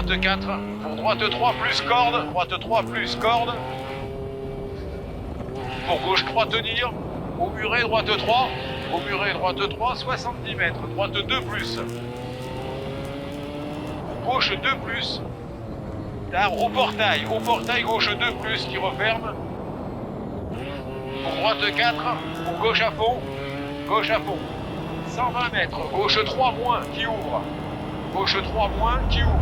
droite 4, pour droite 3 plus corde, droite 3 plus corde. Pour gauche 3 tenir, au muret droite 3, au muret droite 3, 70 mètres, droite 2 plus. Gauche 2 plus. Tard au portail gauche 2 plus qui referme. Pour droite 4, pour gauche à fond, 120 mètres, gauche 3 moins qui ouvre, gauche 3 moins qui ouvre.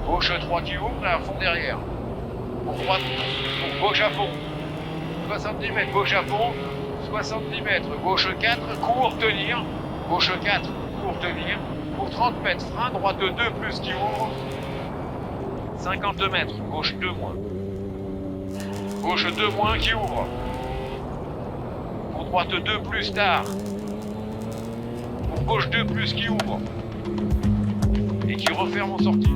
Gauche 3 qui ouvre et à fond derrière. Pour droite, pour gauche à fond. 70 mètres, gauche à fond. 70 mètres, gauche 4, court tenir. Gauche 4, court tenir. Pour 30 mètres, frein, droite 2 plus qui ouvre. 52 mètres, gauche 2 moins. Gauche 2 moins qui ouvre. Pour droite 2 plus tard. Pour gauche 2 plus qui ouvre. Et qui referme en sortie.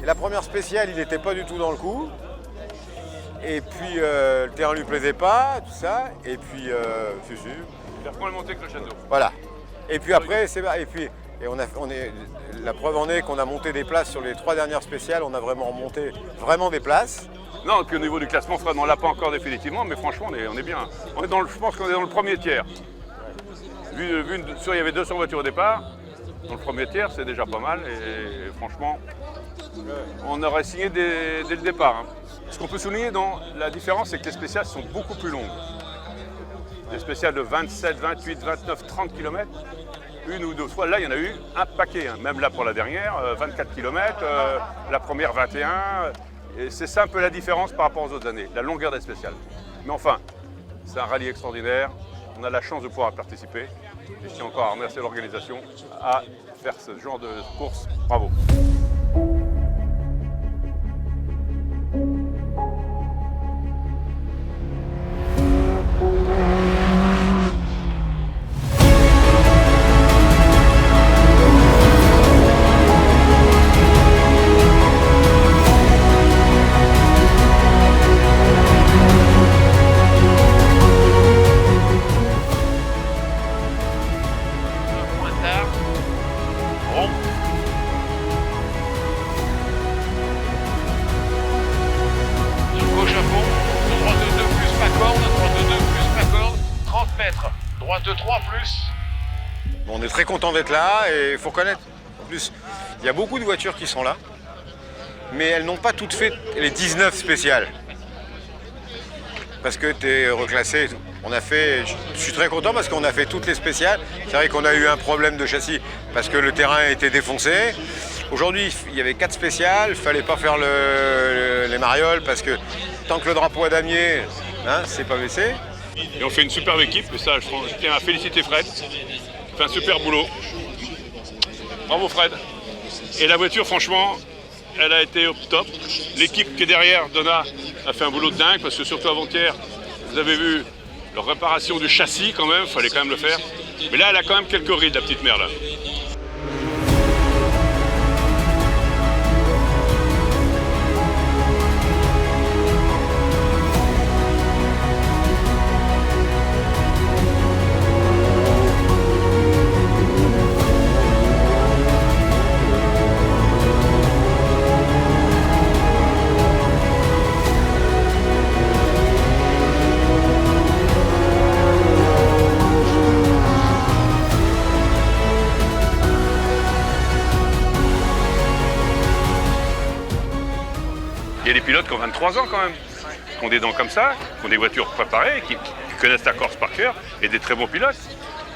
Et la première spéciale, il n'était pas du tout dans le coup. Et puis le terrain lui plaisait pas, tout ça. Et puis, si. Il a probablement monté crescendo. Voilà. Et puis après, la preuve en est qu'on a monté des places sur les 3 dernières spéciales. On a vraiment monté des places. Non, et puis au niveau du classement, Fred, on ne l'a pas encore définitivement, mais franchement, on est bien. Je pense qu'on est dans le premier tiers. Il y avait 200 voitures au départ. Dans le premier tiers, c'est déjà pas mal. Et franchement, on aurait signé dès le départ. Hein. Ce qu'on peut souligner dans la différence, c'est que les spéciales sont beaucoup plus longues. Des spéciales de 27, 28, 29, 30 km, une ou deux fois. Là, il y en a eu un paquet. Hein. Même là pour la dernière, 24 km, la première 21. Et c'est ça un peu la différence par rapport aux autres années, la longueur des spéciales. Mais enfin, c'est un rallye extraordinaire. On a la chance de pouvoir participer. Et je tiens encore à remercier l'organisation à faire ce genre de course. Bravo. Droite 3 plus. Bon, on est très content d'être là et il faut reconnaître. En plus, il y a beaucoup de voitures qui sont là, mais elles n'ont pas toutes fait les 19 spéciales. Parce que tu es reclassé. Je suis très content parce qu'on a fait toutes les spéciales. C'est vrai qu'on a eu un problème de châssis parce que le terrain a été défoncé. Aujourd'hui, il y avait 4 spéciales, il ne fallait pas faire les marioles parce que tant que le drapeau à damier, hein, c'est pas baissé. Et on fait une superbe équipe, et ça, je tiens à féliciter Fred. Il fait un super boulot. Bravo Fred. Et la voiture, franchement, elle a été au top. L'équipe qui est derrière, Donna, a fait un boulot de dingue, parce que surtout avant-hier, vous avez vu leur réparation du châssis quand même, il fallait quand même le faire. Mais là, elle a quand même quelques rides, la petite mère là. Il y a des pilotes qui ont 23 ans quand même, qui ont des dents comme ça, qui ont des voitures préparées, qui connaissent la Corse par cœur, et des très bons pilotes.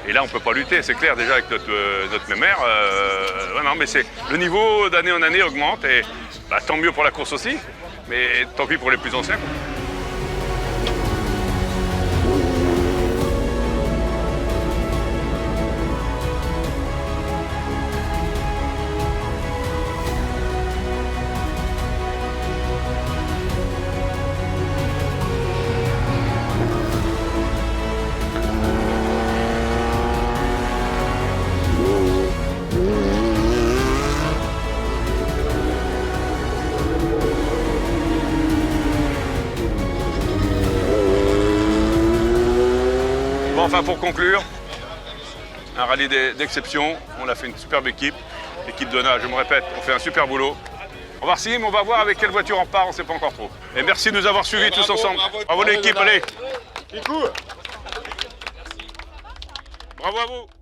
Et là, on ne peut pas lutter, c'est clair, déjà avec notre mémère. Ouais, non, mais le niveau d'année en année augmente, et bah, tant mieux pour la course aussi. Mais tant pis pour les plus anciens. Bon, enfin pour conclure, un rallye d'exception, on a fait une superbe équipe, l'équipe de nage, je me répète, on fait un super boulot. On va essayer, mais on va voir avec quelle voiture on part, on ne sait pas encore trop. Et merci de nous avoir suivis tous ensemble. Bravo l'équipe, allez. Du coup. Bravo à vous.